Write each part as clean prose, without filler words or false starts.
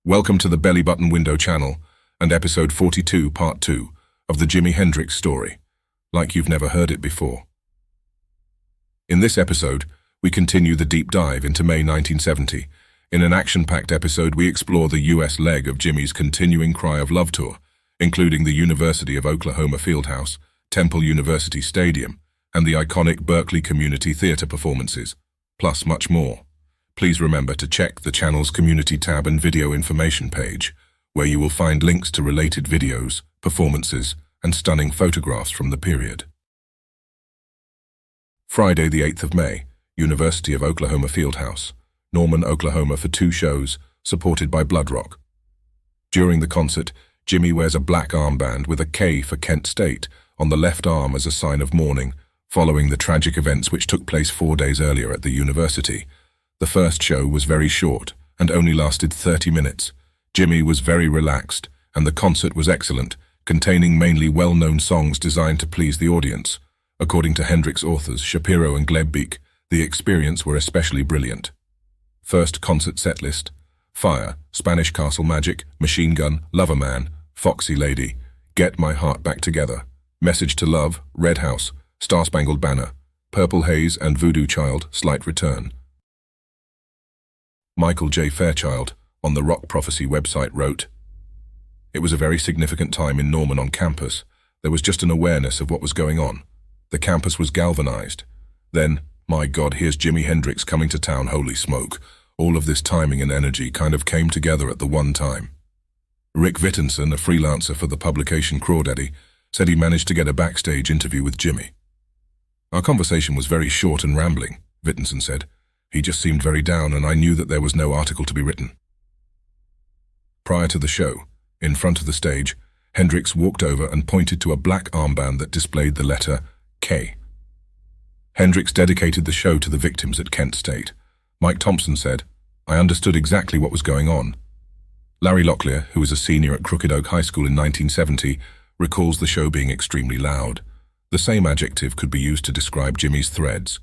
Welcome to the Belly Button Window channel and episode 42, part 2 of the Jimi Hendrix story, like you've never heard it before. In this episode, we continue the deep dive into May 1970. In an action-packed episode, we explore the US leg of Jimi's continuing Cry of Love tour, including the University of Oklahoma Fieldhouse, Temple University Stadium, and the iconic Berkeley Community Theater performances, plus much more. Please remember to check the channel's community tab and video information page, where you will find links to related videos, performances, and stunning photographs from the period. Friday, the 8th of May, University of Oklahoma Fieldhouse, Norman, Oklahoma for 2 shows, supported by Blood Rock. During the concert, Jimi wears a black armband with a K for Kent State on the left arm as a sign of mourning, following the tragic events which took place 4 days earlier at the university. The first show was very short and only lasted 30 minutes. Jimi was very relaxed, and the concert was excellent, containing mainly well-known songs designed to please the audience. According to Hendrix authors Shapiro and Glebbeek, the experience were especially brilliant. First concert set list: Fire, Spanish Castle Magic, Machine Gun, Lover Man, Foxy Lady, Get My Heart Back Together, Message to Love, Red House, Star Spangled Banner, Purple Haze and Voodoo Child, Slight Return. Michael J. Fairchild, on the Rock Prophecy website, wrote, "It was a very significant time in Norman on campus. There was just an awareness of what was going on. The campus was galvanized. Then, my God, here's Jimi Hendrix coming to town, holy smoke. All of this timing and energy kind of came together at the one time." Rick Vittinson, a freelancer for the publication Crawdaddy, said he managed to get a backstage interview with Jimi. "Our conversation was very short and rambling," Vittinson said. "He just seemed very down, and I knew that there was no article to be written." Prior to the show, in front of the stage, Hendrix walked over and pointed to a black armband that displayed the letter K. Hendrix dedicated the show to the victims at Kent State. Mike Thompson said, "I understood exactly what was going on." Larry Locklear, who was a senior at Crooked Oak High School in 1970, recalls the show being extremely loud. The same adjective could be used to describe Jimi's threads: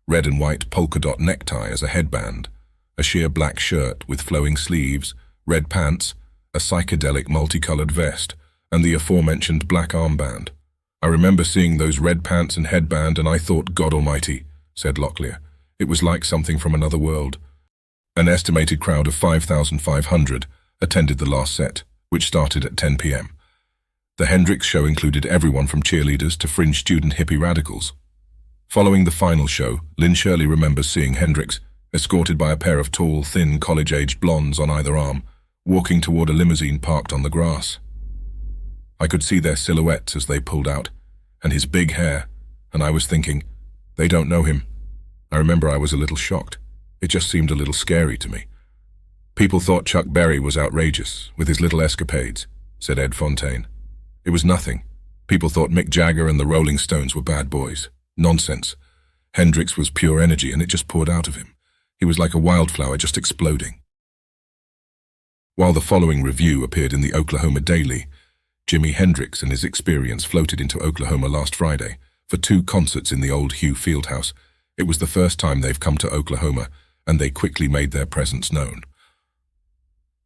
red and white polka dot necktie as a headband, a sheer black shirt with flowing sleeves, red pants, a psychedelic multicolored vest, and the aforementioned black armband. "I remember seeing those red pants and headband, and I thought, God Almighty," said Locklear. "It was like something from another world." An estimated crowd of 5,500 attended the last set, which started at 10 p.m. The Hendrix show included everyone from cheerleaders to fringe student hippie radicals. Following the final show, Lynn Shirley remembers seeing Hendrix, escorted by a pair of tall, thin, college-aged blondes on either arm, walking toward a limousine parked on the grass. "I could see their silhouettes as they pulled out, and his big hair, and I was thinking, they don't know him. I remember I was a little shocked. It just seemed a little scary to me. People thought Chuck Berry was outrageous, with his little escapades," said Ed Fontaine. "It was nothing. People thought Mick Jagger and the Rolling Stones were bad boys. Nonsense. Hendrix was pure energy, and it just poured out of him. He was like a wildflower just exploding." While the following review appeared in the Oklahoma Daily, Jimi Hendrix and his experience floated into Oklahoma last Friday for 2 concerts in the old Hugh Fieldhouse. It was the first time they've come to Oklahoma, and they quickly made their presence known.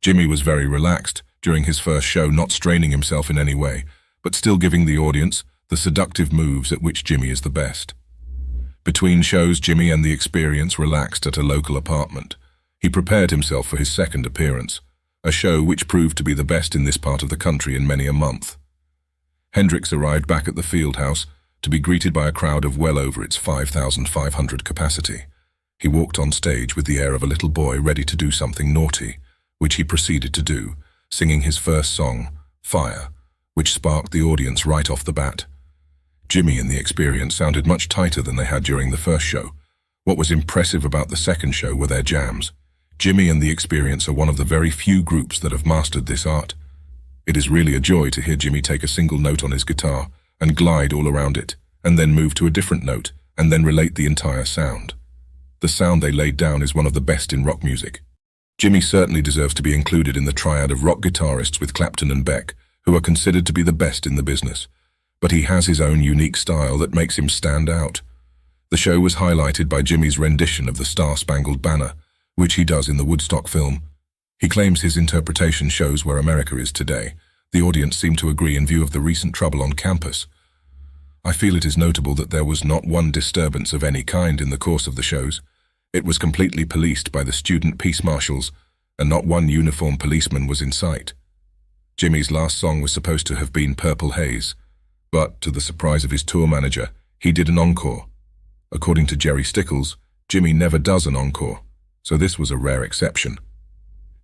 Jimi was very relaxed during his first show, not straining himself in any way, but still giving the audience the seductive moves at which Jimi is the best. Between shows, Jimi and the experience relaxed at a local apartment. He prepared himself for his second appearance, a show which proved to be the best in this part of the country in many a month. Hendrix arrived back at the Fieldhouse to be greeted by a crowd of well over its 5,500 capacity. He walked on stage with the air of a little boy ready to do something naughty, which he proceeded to do, singing his first song, Fire, which sparked the audience right off the bat. Jimi and the experience sounded much tighter than they had during the first show. What was impressive about the second show were their jams. Jimi and the experience are one of the very few groups that have mastered this art. It is really a joy to hear Jimi take a single note on his guitar and glide all around it, and then move to a different note, and then relate the entire sound. The sound they laid down is one of the best in rock music. Jimi certainly deserves to be included in the triad of rock guitarists with Clapton and Beck, who are considered to be the best in the business. But he has his own unique style that makes him stand out. The show was highlighted by Jimi's rendition of the Star Spangled Banner, which he does in the Woodstock film. He claims his interpretation shows where America is today. The audience seemed to agree in view of the recent trouble on campus. I feel it is notable that there was not one disturbance of any kind in the course of the shows. It was completely policed by the student peace marshals, and not one uniformed policeman was in sight. Jimmy's last song was supposed to have been Purple Haze, but, to the surprise of his tour manager, he did an encore. According to Jerry Stickles, Jimi never does an encore, so this was a rare exception.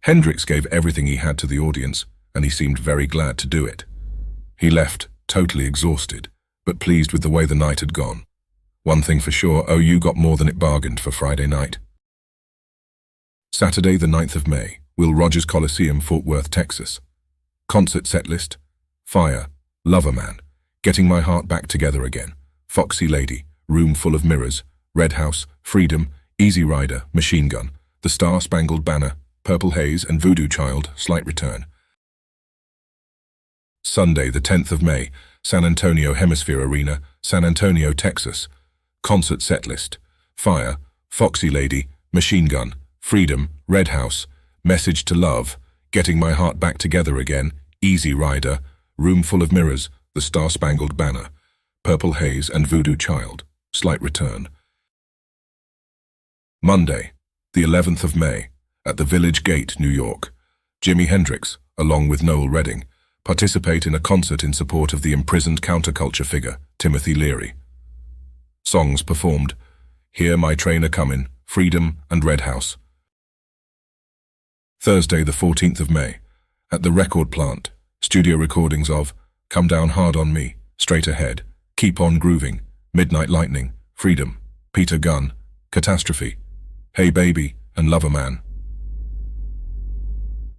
Hendrix gave everything he had to the audience, and he seemed very glad to do it. He left, totally exhausted, but pleased with the way the night had gone. One thing for sure, OU got more than it bargained for Friday night. Saturday, the 9th of May, Will Rogers Coliseum, Fort Worth, Texas. Concert set list: Fire, Lover Man, Getting My Heart Back Together Again, Foxy Lady, Room Full of Mirrors, Red House, Freedom, Easy Rider, Machine Gun, The Star-Spangled Banner, Purple Haze, and Voodoo Child, Slight Return. Sunday, the 10th of May, San Antonio Hemisphere Arena, San Antonio, Texas. Concert set list: Fire, Foxy Lady, Machine Gun, Freedom, Red House, Message to Love, Getting My Heart Back Together Again, Easy Rider, Room Full of Mirrors, The Star-Spangled Banner, Purple Haze, and Voodoo Child, Slight Return. Monday, the 11th of May, at the Village Gate, New York, Jimi Hendrix, along with Noel Redding, participate in a concert in support of the imprisoned counterculture figure, Timothy Leary. Songs performed: Hear My Train A-Comin', Freedom, and Red House. Thursday, the 14th of May, at the Record Plant, studio recordings of Come Down Hard on Me, Straight Ahead, Keep On Grooving, Midnight Lightning, Freedom, Peter Gunn, Catastrophe, Hey Baby, and Lover Man.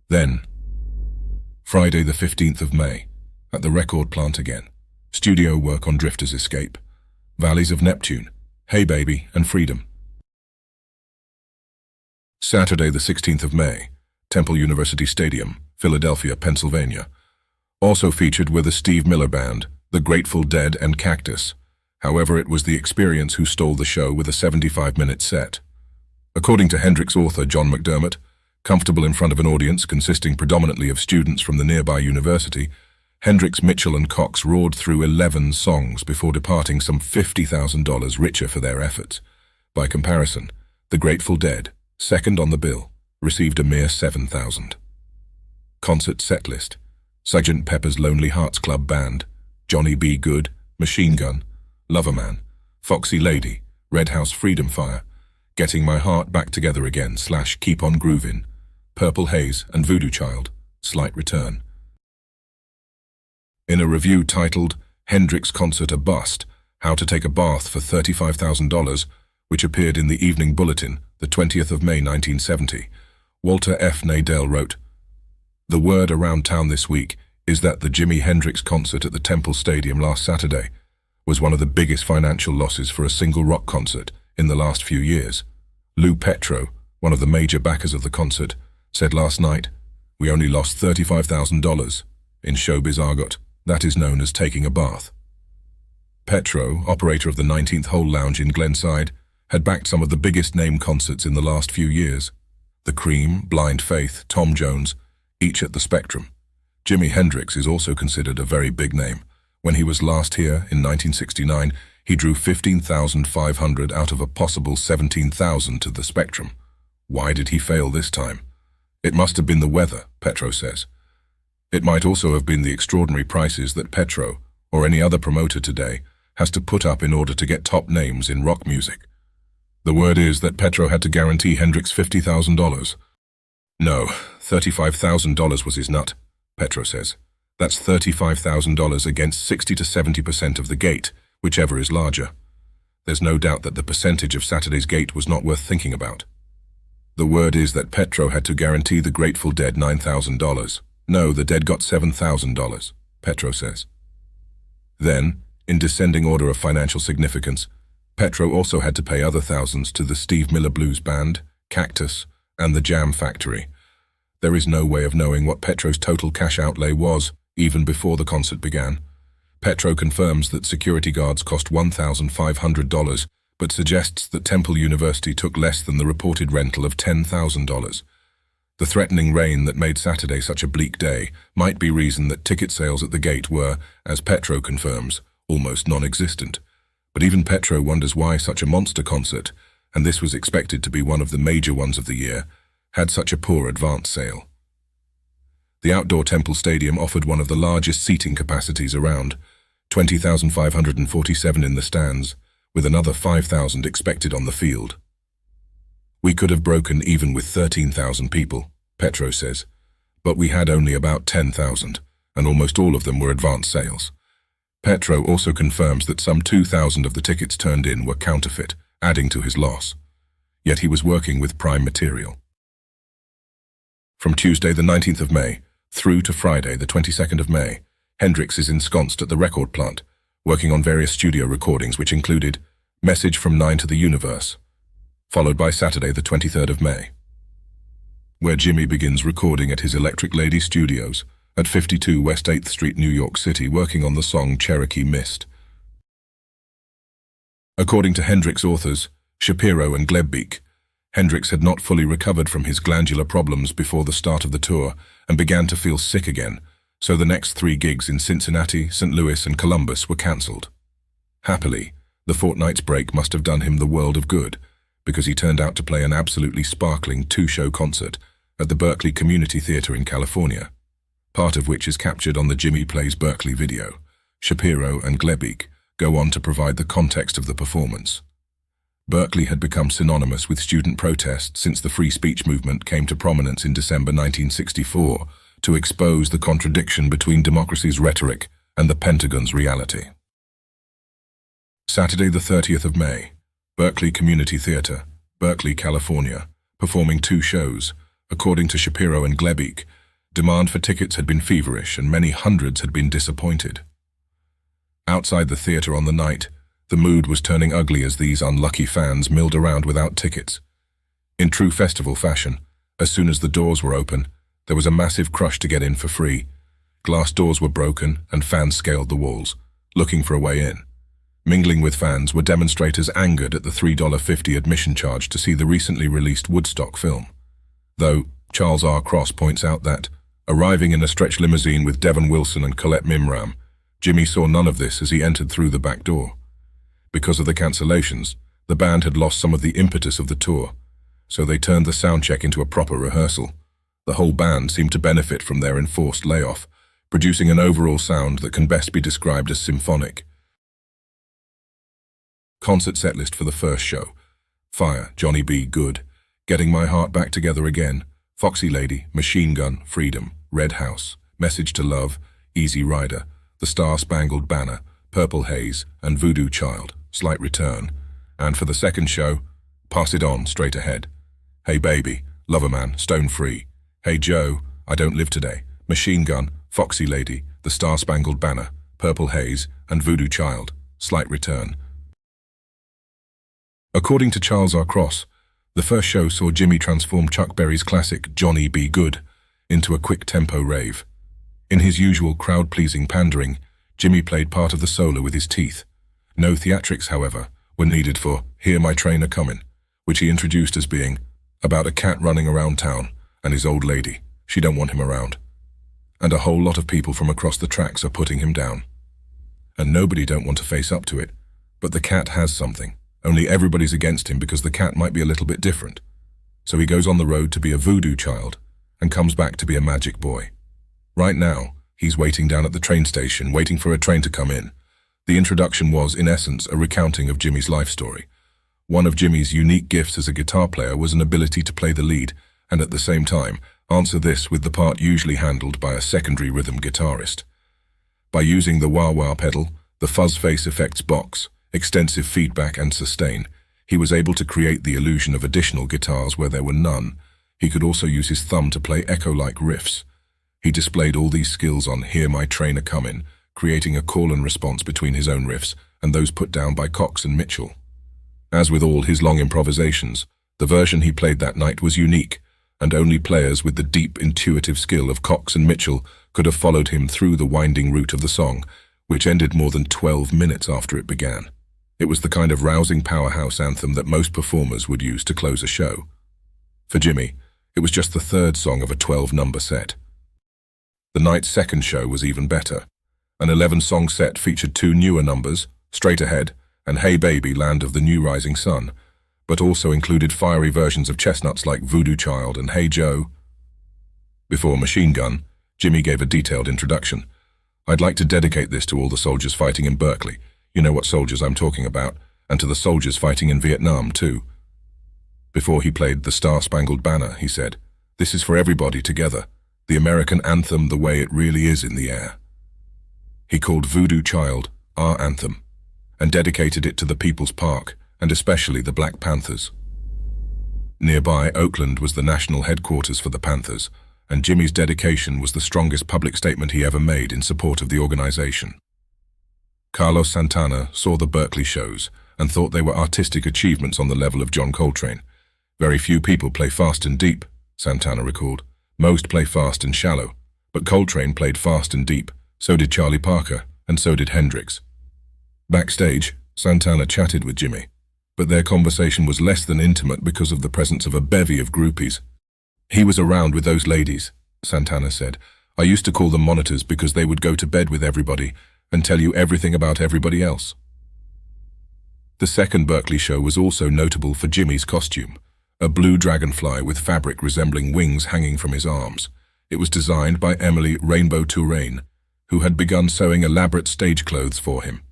Then, Friday, the 15th of May, at the Record Plant again, studio work on Drifter's Escape, Valleys of Neptune, Hey Baby, and Freedom. Saturday, the 16th of May, Temple University Stadium, Philadelphia, Pennsylvania. Also featured were the Steve Miller Band, the Grateful Dead, and Cactus. However, it was the Experience who stole the show with a 75-minute set. According to Hendrix author John McDermott, comfortable in front of an audience consisting predominantly of students from the nearby university, Hendrix, Mitchell, and Cox roared through 11 songs before departing some $50,000 richer for their efforts. By comparison, the Grateful Dead, second on the bill, received a mere $7,000. Concert set list: Sgt. Pepper's Lonely Hearts Club Band, Johnny B. Good, Machine Gun, Lover Man, Foxy Lady, Red House, Freedom Fire, Getting My Heart Back Together Again / Keep On Groovin', Purple Haze, and Voodoo Child, Slight Return. In a review titled Hendrix Concert a Bust, How to Take a Bath for $35,000, which appeared in the Evening Bulletin, the 20th of May 1970, Walter F. Nadell wrote, "The word around town this week is that the Jimi Hendrix concert at the Temple Stadium last Saturday was one of the biggest financial losses for a single rock concert in the last few years. Lou Petro, one of the major backers of the concert, said last night, 'We only lost $35,000. In showbiz argot, that is known as taking a bath.' Petro, operator of the 19th Hole Lounge in Glenside, had backed some of the biggest name concerts in the last few years. The Cream, Blind Faith, Tom Jones, each at the Spectrum. Jimi Hendrix is also considered a very big name. When he was last here in 1969, he drew 15,500 out of a possible 17,000 to the Spectrum. Why did he fail this time? It must have been the weather, Petro says. It might also have been the extraordinary prices that Petro, or any other promoter today, has to put up in order to get top names in rock music. The word is that Petro had to guarantee Hendrix $50,000. No, $35,000 was his nut, Petro says. That's $35,000 against 60 to 70% of the gate, whichever is larger. There's no doubt that the percentage of Saturday's gate was not worth thinking about. The word is that Petro had to guarantee the Grateful Dead $9,000. No, the Dead got $7,000, Petro says. Then, in descending order of financial significance, Petro also had to pay other thousands to the Steve Miller Blues Band, Cactus, and the Jam Factory. There is no way of knowing what Petro's total cash outlay was, even before the concert began. Petro confirms that security guards cost $1,500, but suggests that Temple University took less than the reported rental of $10,000. The threatening rain that made Saturday such a bleak day might be reason that ticket sales at the gate were, as Petro confirms, almost non-existent. But even Petro wonders why such a monster concert, and this was expected to be one of the major ones of the year, had such a poor advance sale. The outdoor Temple Stadium offered one of the largest seating capacities around, 20,547 in the stands, with another 5,000 expected on the field. We could have broken even with 13,000 people, Petro says, but we had only about 10,000, and almost all of them were advance sales. Petro also confirms that some 2,000 of the tickets turned in were counterfeit, adding to his loss. Yet he was working with prime material. From Tuesday the 19th of May through to Friday the 22nd of May, Hendrix is ensconced at the record plant, working on various studio recordings which included Message from 9 to the Universe, followed by Saturday the 23rd of May, where Jimi begins recording at his Electric Lady Studios at 52 West 8th Street, New York City, working on the song Cherokee Mist. According to Hendrix authors Shapiro and Glebbeek, Hendrix had not fully recovered from his glandular problems before the start of the tour and began to feel sick again, so the next 3 gigs in Cincinnati, St. Louis and Columbus were cancelled. Happily, the fortnight's break must have done him the world of good, because he turned out to play an absolutely sparkling 2-show concert at the Berkeley Community Theater in California, part of which is captured on the Jimi Plays Berkeley video. Shapiro and Glebbeek go on to provide the context of the performance. Berkeley had become synonymous with student protest since the free speech movement came to prominence in December 1964 to expose the contradiction between democracy's rhetoric and the Pentagon's reality. Saturday the 30th of May, Berkeley Community Theater, Berkeley, California, performing 2 shows. According to Shapiro and Glebbeek, demand for tickets had been feverish and many hundreds had been disappointed. Outside the theater on the night, the mood was turning ugly as these unlucky fans milled around without tickets. In true festival fashion, as soon as the doors were open, there was a massive crush to get in for free. Glass doors were broken and fans scaled the walls, looking for a way in. Mingling with fans were demonstrators angered at the $3.50 admission charge to see the recently released Woodstock film. Though, Charles R. Cross points out that, arriving in a stretch limousine with Devon Wilson and Colette Mimram, Jimi saw none of this as he entered through the back door. Because of the cancellations, the band had lost some of the impetus of the tour, so they turned the soundcheck into a proper rehearsal. The whole band seemed to benefit from their enforced layoff, producing an overall sound that can best be described as symphonic. Concert set list for the first show: Fire, Johnny B. Good, Getting My Heart Back Together Again, Foxy Lady, Machine Gun, Freedom, Red House, Message to Love, Easy Rider, The Star-Spangled Banner, Purple Haze, and Voodoo Child, Slight Return. And for the second show, Pass It On, Straight Ahead, Hey Baby, Lover Man, Stone Free, Hey Joe, I Don't Live Today, Machine Gun, Foxy Lady, The Star-Spangled Banner, Purple Haze, and Voodoo Child, Slight Return. According to Charles R. Cross, the first show saw Jimi transform Chuck Berry's classic Johnny B. Good into a quick-tempo rave. In his usual crowd-pleasing pandering, Jimi played part of the solo with his teeth. No theatrics, however, were needed for Hear My Train A Comin', which he introduced as being about a cat running around town and his old lady, she don't want him around. And a whole lot of people from across the tracks are putting him down. And nobody don't want to face up to it, but the cat has something. Only everybody's against him because the cat might be a little bit different. So he goes on the road to be a voodoo child and comes back to be a magic boy. Right now, he's waiting down at the train station, waiting for a train to come in. The introduction was, in essence, a recounting of Jimi's life story. One of Jimi's unique gifts as a guitar player was an ability to play the lead and at the same time answer this with the part usually handled by a secondary rhythm guitarist. By using the wah-wah pedal, the fuzz face effects box, extensive feedback and sustain, he was able to create the illusion of additional guitars where there were none. He could also use his thumb to play echo-like riffs. He displayed all these skills on Hear My Train A Comin', creating a call and response between his own riffs and those put down by Cox and Mitchell. As with all his long improvisations, the version he played that night was unique, and only players with the deep intuitive skill of Cox and Mitchell could have followed him through the winding route of the song, which ended more than 12 minutes after it began. It was the kind of rousing powerhouse anthem that most performers would use to close a show. For Jimi, It was just the third song of a 12-number set. The night's second show was even better. An 11-song set featured two newer numbers, Straight Ahead and Hey Baby, Land of the New Rising Sun, but also included fiery versions of chestnuts like Voodoo Child and Hey Joe. Before Machine Gun, Jimi gave a detailed introduction. I'd like to dedicate this to all the soldiers fighting in Berkeley. You know what soldiers I'm talking about, and to the soldiers fighting in Vietnam, too. Before he played the Star-Spangled Banner, he said, "This is for everybody together, the American anthem the way it really is in the air." He called Voodoo Child our anthem, and dedicated it to the People's Park, and especially the Black Panthers. Nearby, Oakland was the national headquarters for the Panthers, and Jimi's dedication was the strongest public statement he ever made in support of the organization. Carlos Santana saw the Berkeley shows and thought they were artistic achievements on the level of John Coltrane. "Very few people play fast and deep," Santana recalled. "Most play fast and shallow, but Coltrane played fast and deep, so did Charlie Parker, and so did Hendrix." Backstage, Santana chatted with Jimi, but their conversation was less than intimate because of the presence of a bevy of groupies. "He was around with those ladies," Santana said. "I used to call them monitors because they would go to bed with everybody and tell you everything about everybody else." The second Berkeley show was also notable for Jimi's costume, a blue dragonfly with fabric resembling wings hanging from his arms. It was designed by Emily Rainbow Touraine, who had begun sewing elaborate stage clothes for him.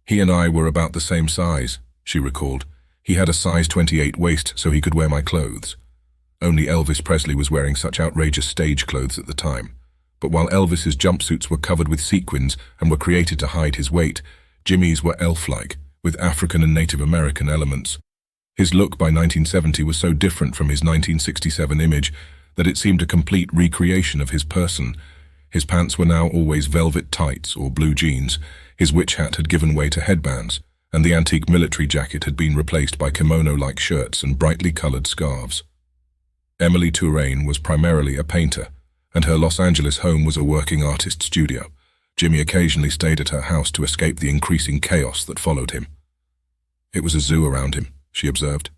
"He and I were about the same size," she recalled. "He had a size 28 waist so he could wear my clothes." Only Elvis Presley was wearing such outrageous stage clothes at the time. But while Elvis's jumpsuits were covered with sequins and were created to hide his weight, Jimi's were elf-like, with African and Native American elements. His look by 1970 was so different from his 1967 image that it seemed a complete recreation of his person. His pants were now always velvet tights or blue jeans, his witch hat had given way to headbands, and the antique military jacket had been replaced by kimono-like shirts and brightly colored scarves. Emily Touraine was primarily a painter, and her Los Angeles home was a working artist studio. Jimi occasionally stayed at her house to escape the increasing chaos that followed him. "It was a zoo around him," she observed.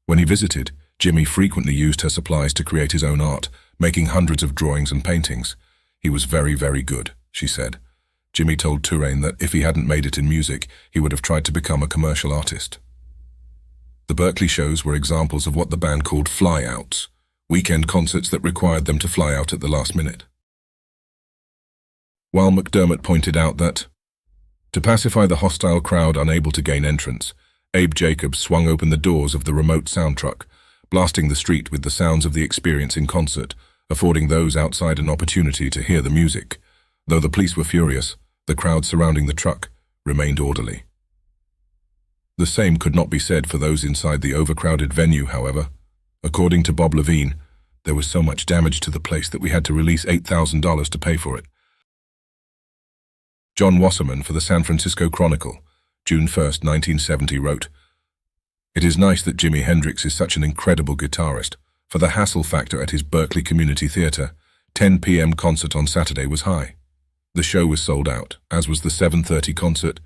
When he visited, Jimi frequently used her supplies to create his own art, making hundreds of drawings and paintings. "He was very, very good," she said. Jimi told Touraine that if he hadn't made it in music, he would have tried to become a commercial artist. The Berkeley shows were examples of what the band called fly-outs, weekend concerts that required them to fly out at the last minute. While McDermott pointed out that, to pacify the hostile crowd unable to gain entrance, Abe Jacobs swung open the doors of the remote sound truck, blasting the street with the sounds of the experience in concert, affording those outside an opportunity to hear the music. Though the police were furious, the crowd surrounding the truck remained orderly. The same could not be said for those inside the overcrowded venue, however. According to Bob Levine, there was so much damage to the place that we had to release $8,000 to pay for it. John Wasserman for the San Francisco Chronicle, June 1, 1970, wrote, "It is nice that Jimi Hendrix is such an incredible guitarist. For the hassle factor at his Berkeley Community Theater, 10 p.m. concert on Saturday was high. The show was sold out, as was the 7:30 concert.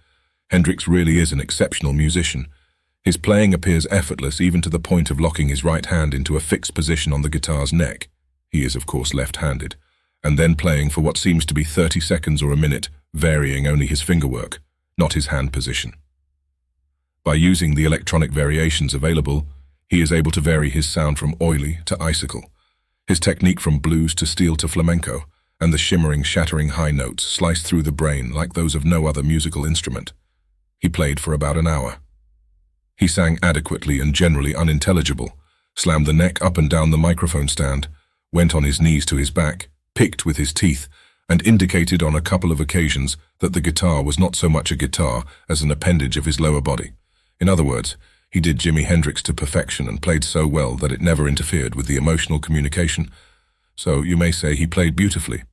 Hendrix really is an exceptional musician. His playing appears effortless even to the point of locking his right hand into a fixed position on the guitar's neck. He is, of course, left-handed. And then playing for what seems to be 30 seconds or a minute, varying only his fingerwork, not his hand position. By using the electronic variations available, he is able to vary his sound from oily to icicle, his technique from blues to steel to flamenco, and the shimmering, shattering high notes slice through the brain like those of no other musical instrument. He played for about an hour. He sang adequately and generally unintelligible, slammed the neck up and down the microphone stand, went on his knees to his back, picked with his teeth, and indicated on a couple of occasions that the guitar was not so much a guitar as an appendage of his lower body. In other words, he did Jimi Hendrix to perfection and played so well that it never interfered with the emotional communication. So you may say he played beautifully.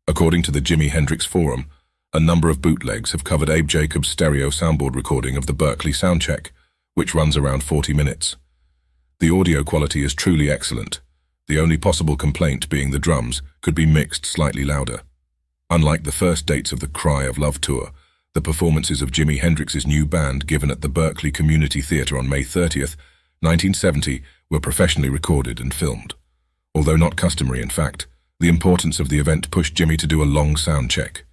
According to the Jimi Hendrix Forum, a number of bootlegs have covered Abe Jacobs' stereo soundboard recording of the Berkeley soundcheck, which runs around 40 minutes. The audio quality is truly excellent. The only possible complaint being the drums could be mixed slightly louder. Unlike the first dates of the Cry of Love tour, the performances of Jimi Hendrix's new band given at the Berkeley Community Theater on May 30th, 1970, were professionally recorded and filmed. Although not customary in fact, the importance of the event pushed Jimi to do a long sound check.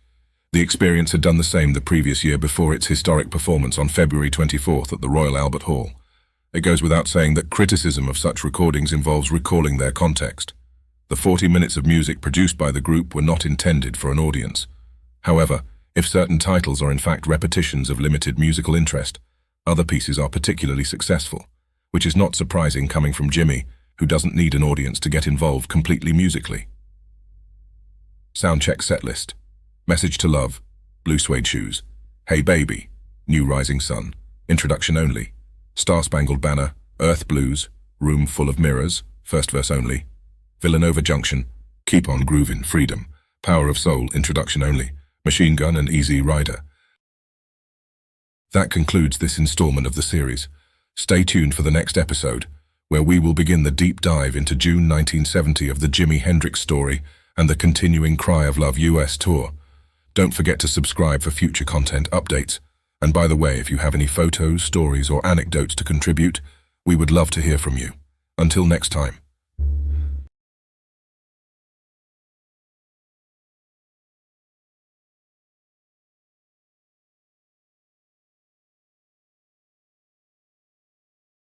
The Experience had done the same the previous year before its historic performance on February 24th at the Royal Albert Hall. It goes without saying that criticism of such recordings involves recalling their context. The 40 minutes of music produced by the group were not intended for an audience. However, if certain titles are in fact repetitions of limited musical interest, other pieces are particularly successful, which is not surprising coming from Jimi, who doesn't need an audience to get involved completely musically. Soundcheck setlist. Message to Love, Blue Suede Shoes, Hey Baby, New Rising Sun, Introduction Only, Star Spangled Banner, Earth Blues, Room Full of Mirrors, first verse only, Villanova Junction, Keep On Groovin', Freedom, Power of Soul, Introduction Only, Machine Gun and Easy Rider. That concludes this installment of the series. Stay tuned for the next episode, where we will begin the deep dive into June 1970 of the Jimi Hendrix story and the continuing Cry of Love US tour. Don't forget to subscribe for future content updates. And by the way, if you have any photos, stories, or anecdotes to contribute, we would love to hear from you. Until next time.